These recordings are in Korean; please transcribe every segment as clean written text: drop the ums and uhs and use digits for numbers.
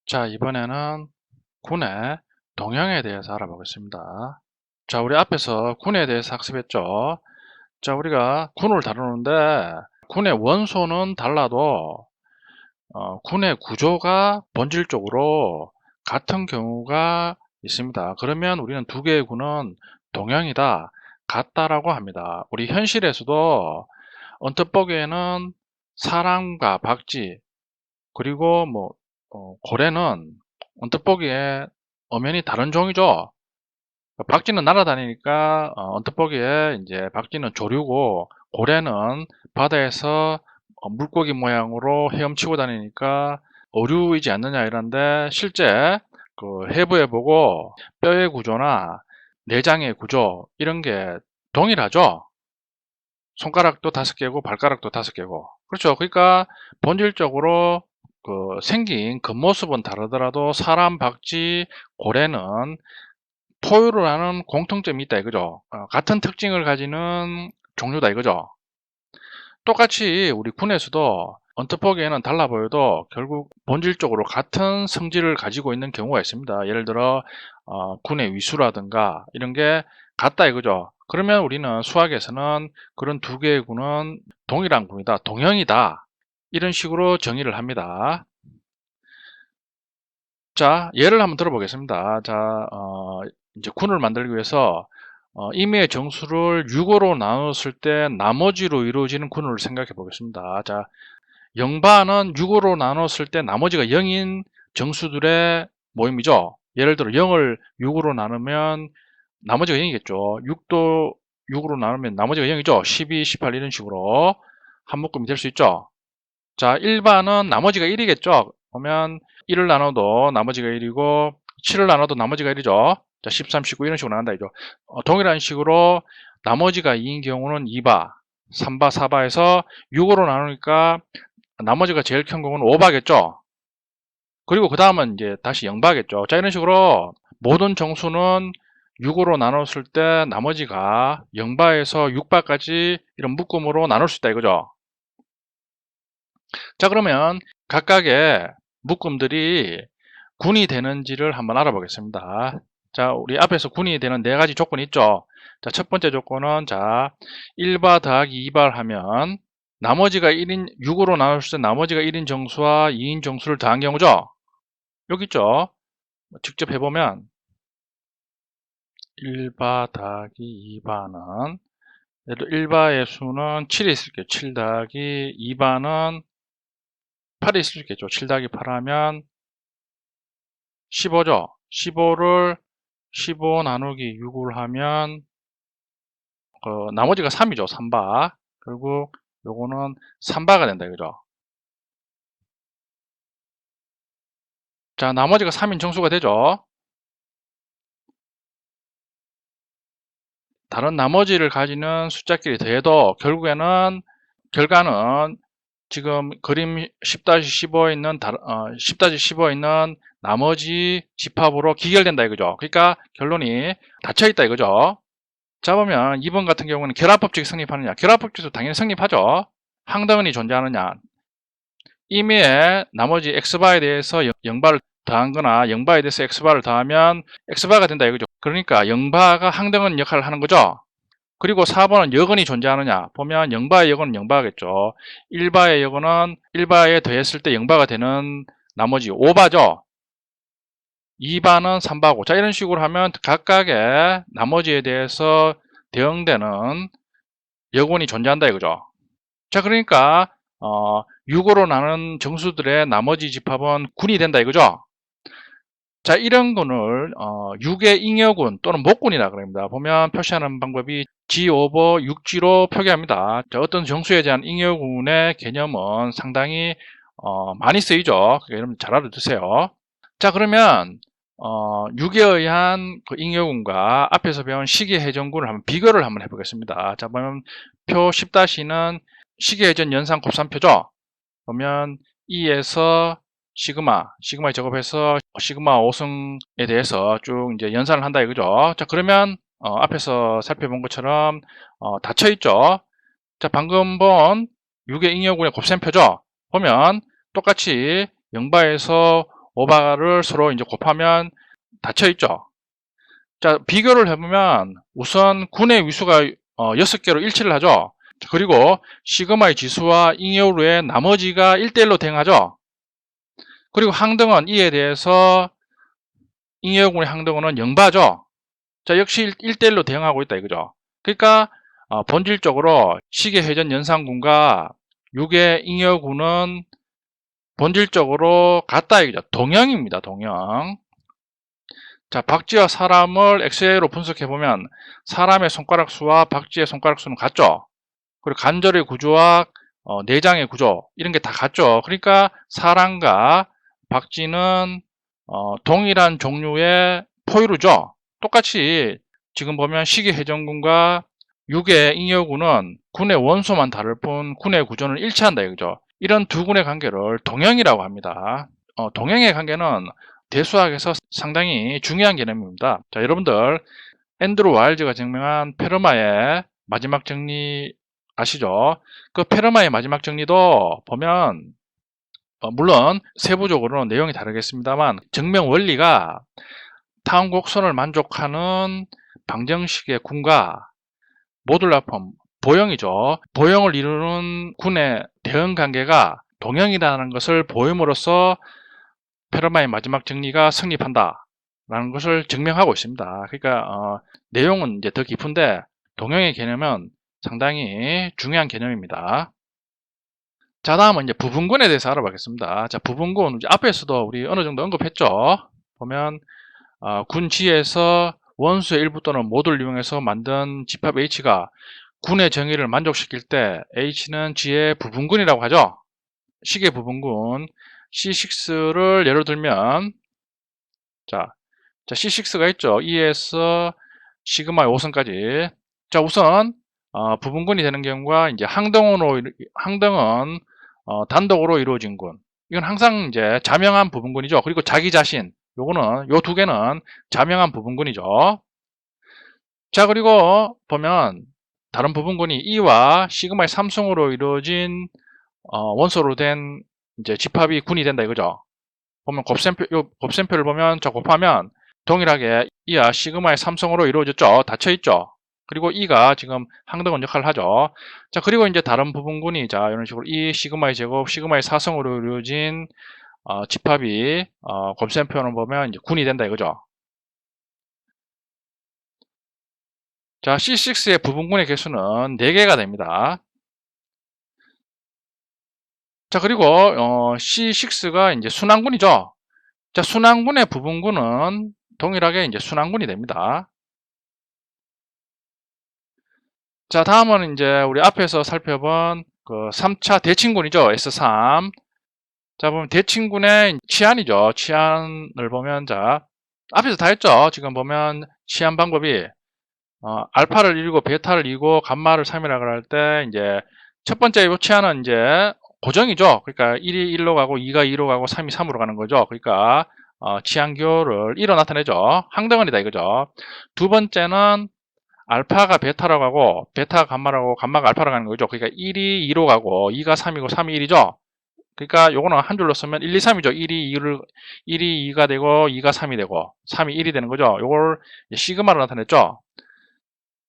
자, 이번에는 군의 동형에 대해서 알아보겠습니다. 자, 우리 앞에서 군에 대해서 학습했죠. 자, 우리가 군을 다루는데 군의 원소는 달라도 군의 구조가 본질적으로 같은 경우가 있습니다. 그러면 우리는 두 개의 군은 동형이다, 같다라고 합니다. 우리 현실에서도 언뜻 보기에는 사람과 박쥐, 그리고 고래는 언뜻 보기에 엄연히 다른 종이죠. 박쥐는 날아다니니까 언뜻 보기에 이제 박쥐는 조류고, 고래는 바다에서 물고기 모양으로 헤엄치고 다니니까 어류이지 않느냐 이런데, 실제 그 해부해보고 뼈의 구조나 내장의 구조 이런 게 동일하죠. 손가락도 5개고 발가락도 5개고. 그렇죠. 그러니까 본질적으로 그 생긴 겉모습은 다르더라도 사람, 박쥐, 고래는 포유를 하는 공통점이 있다 이거죠. 같은 특징을 가지는 종류다 이거죠. 똑같이 우리 군에서도 언뜻 보기에는 달라 보여도 결국 본질적으로 같은 성질을 가지고 있는 경우가 있습니다. 예를 들어 군의 위수라든가 이런 게 같다 이거죠. 그러면 우리는 수학에서는 그런 두 개의 군은 동일한 군이다, 동형이다, 이런 식으로 정의를 합니다. 자, 예를 한번 들어보겠습니다. 자, 이제 군을 만들기 위해서 임의의 정수를 6으로 나눴을 때 나머지로 이루어지는 군을 생각해 보겠습니다. 자, 영바는 6으로 나눴을 때 나머지가 0인 정수들의 모임이죠. 예를 들어 0을 6으로 나누면 나머지가 0이겠죠. 6도 6으로 나누면 나머지가 0이죠. 12, 18 이런 식으로 한 묶음이 될 수 있죠. 자, 1반은 나머지가 1이겠죠. 보면 1을 나눠도 나머지가 1이고 7을 나눠도 나머지가 1이죠. 자, 13, 19 이런 식으로 나눈다 이죠. 동일한 식으로 나머지가 2인 경우는 2바, 3바, 4바에서 6으로 나누니까 나머지가 제일 큰 경우는 5바겠죠. 그리고 그 다음은 이제 다시 0바겠죠. 자, 이런 식으로 모든 정수는 6으로 나눴을 때 나머지가 0바에서 6바까지 이런 묶음으로 나눌 수 있다 이거죠. 자, 그러면 각각의 묶음들이 군이 되는지를 한번 알아보겠습니다. 자, 우리 앞에서 군이 되는 4가지 조건이 있죠. 자, 첫 번째 조건은, 자, 1바 더하기 2바를 하면 나머지가 1인, 6으로 나눴을 때 나머지가 1인 정수와 2인 정수를 더한 경우죠. 여기 있죠. 직접 해보면 1바 더하기 2바는, 예를 들어 1바의 수는 7이 있을게요. 7 더하기 2바는 8이 있을 수 있겠죠. 7 더하기 8 하면 15죠. 15를 15 나누기 6을 하면 나머지가 3이죠. 3바. 결국 요거는 3바가 된다 이거죠. 자, 나머지가 3인 정수가 되죠. 다른 나머지를 가지는 숫자끼리 더해도 결국에는 결과는 지금 그림 10-15에 있는 10-15에 있는 나머지 집합으로 기결된다 이거죠. 그러니까 결론이 닫혀 있다 이거죠. 자, 보면 2번 같은 경우는 결합법칙이 성립하느냐? 결합법칙도 당연히 성립하죠. 항등은이 존재하느냐? 임의의 나머지 x바에 대해서 0바를 더한 거나 0바에 대해서 x바를 더하면 x바가 된다 이거죠. 그러니까 0바가 항등은 역할을 하는 거죠. 그리고 4번은 여건이 존재하느냐? 보면 0바의 여건은 0바겠죠. 1바의 여건은 1바에 더했을 때 0바가 되는 나머지 5바죠. 2바는 3바고. 자, 이런 식으로 하면 각각의 나머지에 대해서 대응되는 여건이 존재한다 이거죠. 자, 그러니까 6으로 나눈 정수들의 나머지 집합은 군이 된다 이거죠. 자, 이런 군을 6의 잉여군 또는 목군이라 그럽니다. 보면 표시하는 방법이 G 오버 6G로 표기합니다. 자, 어떤 정수에 대한 잉여군의 개념은 상당히 많이 쓰이죠. 여러분 잘 알아두세요. 자, 그러면 6에 의한 그 잉여군과 앞에서 배운 시기회전군을 한번 비교를 한번 해보겠습니다. 자, 보면 표 10-는 시기회전 연산 곱셈표죠. 보면 2에서 시그마에 작업해서 시그마 5승에 대해서 쭉 이제 연산을 한다 이거죠. 자, 그러면 앞에서 살펴본 것처럼 닫혀 있죠. 자, 방금 본 6의 잉여군의 곱셈표죠. 보면 똑같이 0바에서 5바를 서로 이제 곱하면 닫혀 있죠. 자, 비교를 해보면 우선 군의 위수가 6개로 일치를 하죠. 그리고 시그마의 지수와 잉여우의 나머지가 1대1로 대응하죠. 그리고 항등은 이에 대해서 잉여군의 항등은 0바죠. 자, 역시 1대1로 대응하고 있다 이거죠. 그러니까 본질적으로 시계회전 연산군과 6의 잉여군은 본질적으로 같다 이거죠. 동형입니다. 동형. 자, 박쥐와 사람을 엑스레이로 분석해보면 사람의 손가락 수와 박쥐의 손가락 수는 같죠. 그리고 관절의 구조와 내장의 구조 이런 게 다 같죠. 그러니까 사람과 박쥐는 동일한 종류의 포유류죠. 똑같이 지금 보면 시계회전군과 6의 잉여군은 군의 원소만 다를 뿐 군의 구조는 일치한다 이거죠. 이런 두 군의 관계를 동형이라고 합니다. 동형의 관계는 대수학에서 상당히 중요한 개념입니다. 자, 여러분들 앤드루 와일즈가 증명한 페르마의 마지막 정리 아시죠? 그 페르마의 마지막 정리도 보면 물론 세부적으로는 내용이 다르겠습니다만 증명 원리가 타운 곡선을 만족하는 방정식의 군과 모듈라 폼, 보형이죠. 보형을 이루는 군의 대응 관계가 동형이라는 것을 보임으로써 페르마의 마지막 정리가 성립한다 라는 것을 증명하고 있습니다. 그러니까 내용은 이제 더 깊은데 동형의 개념은 상당히 중요한 개념입니다. 자, 다음은 이제 부분군에 대해서 알아보겠습니다. 자, 부분군 앞에서도 우리 어느 정도 언급했죠. 보면 군지에서 원수의 일부 또는 모두를 이용해서 만든 집합 H가 군의 정의를 만족시킬 때 H는 G의 부분군이라고 하죠. 시계 부분군 C6를 예로 들면 자 C6가 있죠. E에서 시그마의 5선까지. 자, 우선 부분군이 되는 경우가 이제 항등은 단독으로 이루어진 군. 이건 항상 이제 자명한 부분군이죠. 그리고 자기 자신. 요거는 요 두 개는 자명한 부분군이죠. 자, 그리고 보면 다른 부분군이 E와 시그마의 3성으로 이루어진 원소로 된 이제 집합이 군이 된다 이거죠. 보면 곱셈표를 보면 자 곱하면 동일하게 E와 시그마의 3성으로 이루어졌죠. 닫혀 있죠. 그리고 E가 지금 항등원 역할을 하죠. 자, 그리고 이제 다른 부분군이 자 이런 식으로 E 시그마의 제곱 시그마의 4성으로 이루어진 집합이 곱셈표를 보면 이제 군이 된다 이거죠. 자, C6의 부분군의 개수는 4개가 됩니다. 자, 그리고 C6가 이제 순환군이죠. 자, 순환군의 부분군은 동일하게 이제 순환군이 됩니다. 자, 다음은 이제 우리 앞에서 살펴본 그 3차 대칭군이죠. S3. 자, 보면 대칭군의 치안이죠. 치안을 보면 자, 앞에서 다 했죠. 지금 보면 치안 방법이 알파를 1이고 베타를 2고 감마를 3이라고 할 때 이제 첫 번째 요 치안은 이제 고정이죠. 그러니까 1이 1로 가고 2가 2로 가고 3이 3으로 가는 거죠. 그러니까 치안교를 1로 나타내죠. 항등원이다 이거죠. 두 번째는 알파가 베타라고 하고 베타가 감마라고 감마가 알파로 가는 거죠. 그러니까 1이 2로 가고 2가 3이고 3이 1이죠. 그러니까 요거는 한 줄로 쓰면 1, 2, 3이죠. 1이 2가 되고 2가 3이 되고 3이 1이 되는 거죠. 요걸 시그마로 나타냈죠.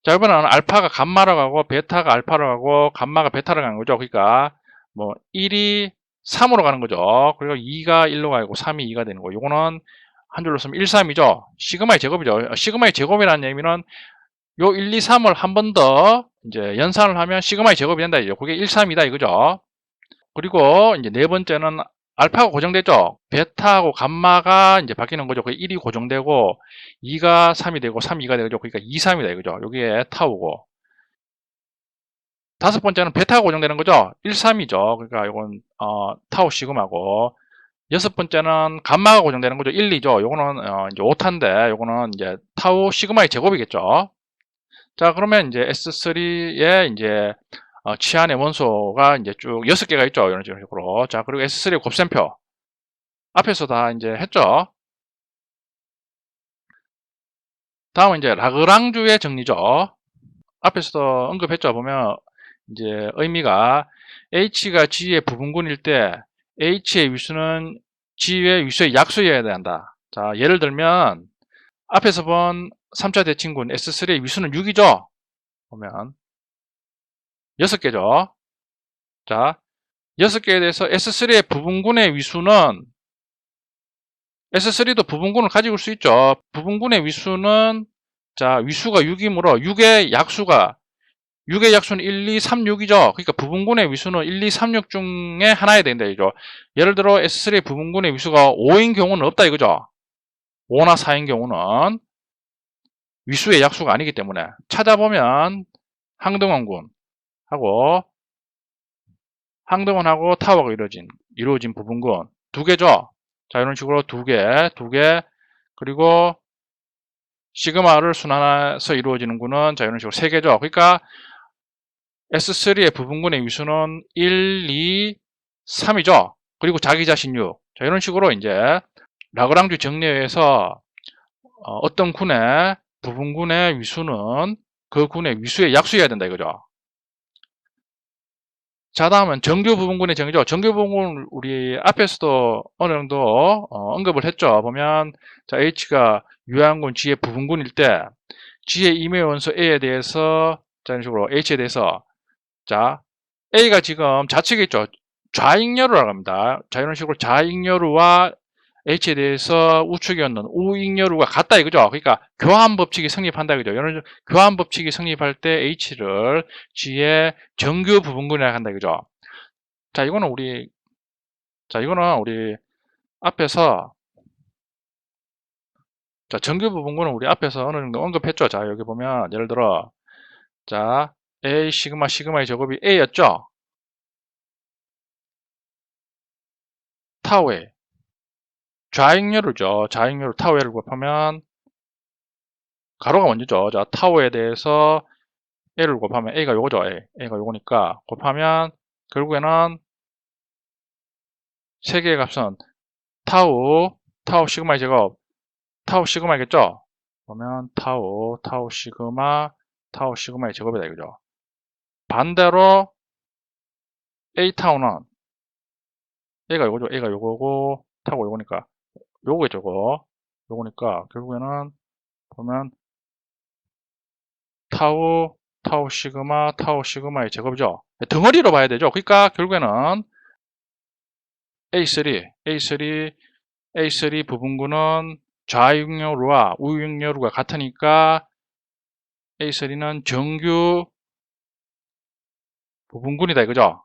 자, 이번에는 알파가 감마라고 하고 베타가 알파로 가고 감마가 베타로 가는 거죠. 그러니까 뭐 1이 3으로 가는 거죠. 그리고 2가 1로 가고 3이 2가 되는 거. 요거는 한 줄로 쓰면 1, 3이죠. 시그마의 제곱이죠. 시그마의 제곱이라는 얘기는 요 1, 2, 3을 한 번 더 이제 연산을 하면 시그마의 제곱이 된다 이죠. 그게 1, 3이다 이거죠. 그리고 이제 네 번째는 알파가 고정되죠. 베타하고 감마가 이제 바뀌는 거죠. 그 1이 고정되고 2가 3이 되고 3, 2가 되죠. 그러니까 2, 3이다 이거죠. 여기에 타우고. 다섯 번째는 베타가 고정되는 거죠. 1, 3이죠. 그러니까 이건 타우 시그마고. 여섯 번째는 감마가 고정되는 거죠. 1, 2죠. 요거는 이제 오타인데 요거는 이제 타우 시그마의 제곱이겠죠. 자, 그러면 이제 S3에 이제 치안의 원소가 이제 쭉 6개가 있죠. 이런 식으로. 자, 그리고 S3의 곱셈표. 앞에서 다 이제 했죠. 다음은 이제 라그랑주의 정리죠. 앞에서도 언급했죠. 보면 이제 의미가 H가 G의 부분군일 때 H의 위수는 G의 위수의 약수여야 된다. 자, 예를 들면 앞에서 본 3차 대칭군 S3의 위수는 6이죠. 보면 6개죠. 자, 6개에 대해서 S3의 부분군의 위수는 S3도 부분군을 가지고 올 수 있죠. 부분군의 위수는 자, 위수가 6이므로 6의 약수는 1, 2, 3, 6이죠. 그러니까 부분군의 위수는 1, 2, 3, 6 중에 하나야 된다 이죠. 예를 들어 S3의 부분군의 위수가 5인 경우는 없다 이거죠. 5나 4인 경우는 위수의 약수가 아니기 때문에 찾아보면 항등원하고 타워가 이루어진 부분군 2개죠. 자, 이런 식으로 2개, 그리고 시그마를 순환해서 이루어지는 군은 자, 이런 식으로 3개죠. 그러니까 S3의 부분군의 위수는 1, 2, 3이죠. 그리고 자기 자신 6. 자, 이런 식으로 이제 라그랑주 정리에 의해서 어떤 군의 부분군의 위수는 그 군의 위수의 약수여야 된다 이거죠. 자, 다음은 정규 부분군의 정의죠. 정규 부분군 우리 앞에서도 어느 정도 언급을 했죠. 보면 자, H가 유한군 G의 부분군일 때 G의 임의 원소 A에 대해서 자, 이런 식으로 H에 대해서 자, A가 지금 좌측에 있죠. 좌익렬우라고 합니다. 자, 이런 식으로 좌익렬우와 H에 대해서 우측이었는 우익렬우가 같다 이거죠. 그러니까 교환 법칙이 성립한다 이거죠. 이런 교환 법칙이 성립할 때 H를 G의 정규 부분군이라고 한다 이거죠. 자, 이거는 우리 앞에서 자, 정규 부분군은 우리 앞에서 어느 정도 언급했죠. 자, 여기 보면 예를 들어 자, A 시그마의 제곱이 A였죠. 타우에 좌익렬우죠. 좌익렬우 타우에를 곱하면 가로가 먼저죠. 자, 타우에 대해서 A를 곱하면 A가 요거죠. A가 요거니까 곱하면 결국에는 세 개의 값은 타우 시그마의 제곱, 타우 시그마겠죠? 보면 타우 시그마의 제곱이다 이거죠. 반대로 A 타우는 A가 요거죠. A가 요거고 타우가 요거니까 요거겠죠. 요거니까 결국에는 보면 타우 시그마의 제곱이죠. 덩어리로 봐야 되죠. 그러니까 결국에는 A3 부분군은 좌익렬우와 우익렬우가 같으니까 A3는 정규 부분군이다 이거죠.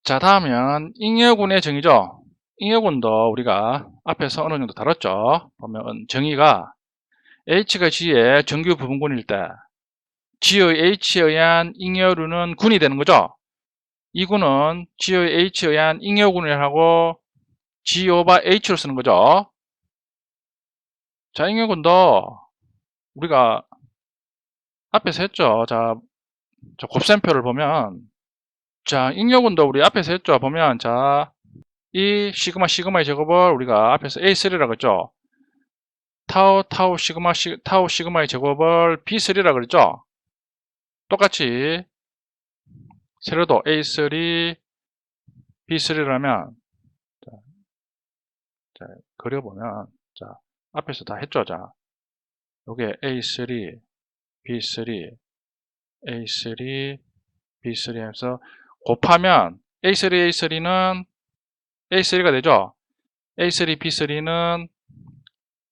자, 다음은 잉여군의 정의죠. 잉여군도 우리가 앞에서 어느 정도 다뤘죠. 보면 정의가 H가 G의 정규 부분군일 때 G의 H에 의한 잉여류는 군이 되는 거죠. 이 군은 G의 H에 의한 잉여군을 하고 G 오버 H로 쓰는 거죠. 자, 잉여군도 우리가 앞에서 했죠. 자, 곱셈표를 보면 자, 잉여군도 우리 앞에서 했죠. 보면 자, 이 시그마의 제곱을 우리가 앞에서 A3라고 했죠. 타우 시그마의 제곱을 B3라고 그랬죠. 똑같이 세로도 A3 B3라면 자, 그려보면 자, 앞에서 다 했죠. 자, 요게 A3 B3 A3 B3 해서 곱하면 A3는 A3가 되죠. A3 B3는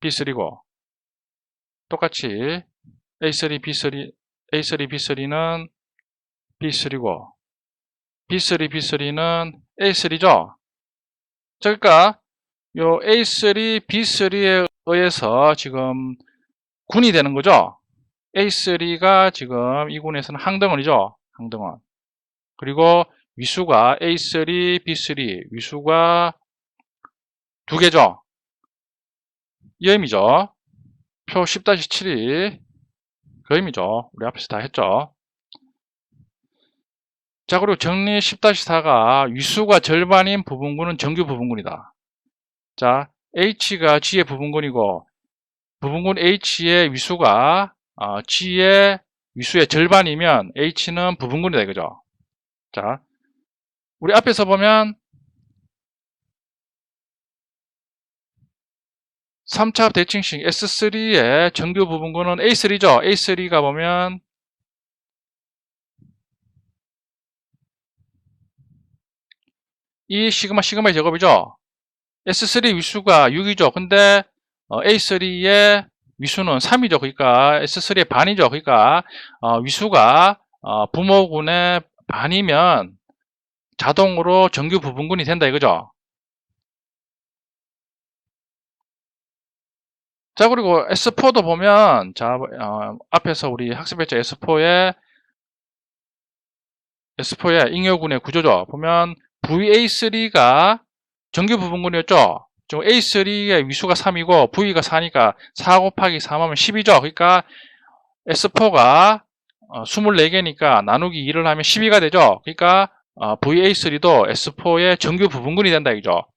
B3고 똑같이 A3 B3는 B3고 B3 B3는 A3죠. 그러니까 요 A3 B3에 의해서 지금 군이 되는 거죠. A3가 지금 이 군에서는 항등원이죠. 항등원. 그리고 위수가 A3 B3 위수가 2개죠. 이 의미죠. 표 10-7이 그 의미죠. 우리 앞에서 다 했죠. 자, 그리고 정리 10-4가 위수가 절반인 부분군은 정규 부분군이다. 자, H가 G의 부분군이고 부분군 H의 위수가 G의 위수의 절반이면 H는 부분군이다 이거죠. 자, 우리 앞에서 보면 3차 대칭식 S3의 정규 부분군은 A3죠. A3가 보면 이 시그마의 제곱이죠. S3 위수가 6이죠. 근데 A3의 위수는 3이죠. 그러니까 S3의 반이죠. 그러니까 위수가 부모군의 반이면 자동으로 정규 부분군이 된다 이거죠. 자, 그리고 S4도 보면 자, 앞에서 우리 학습했죠. S4의 잉여군의 구조죠. 보면 VA3가 정규 부분군이었죠. 지금 A3의 위수가 3이고 V가 4니까 4 곱하기 3하면 10이죠. 그러니까 S4가 24개니까 나누기 2를 하면 12가 되죠. 그러니까 VA3도 S4의 정규 부분군이 된다 이죠.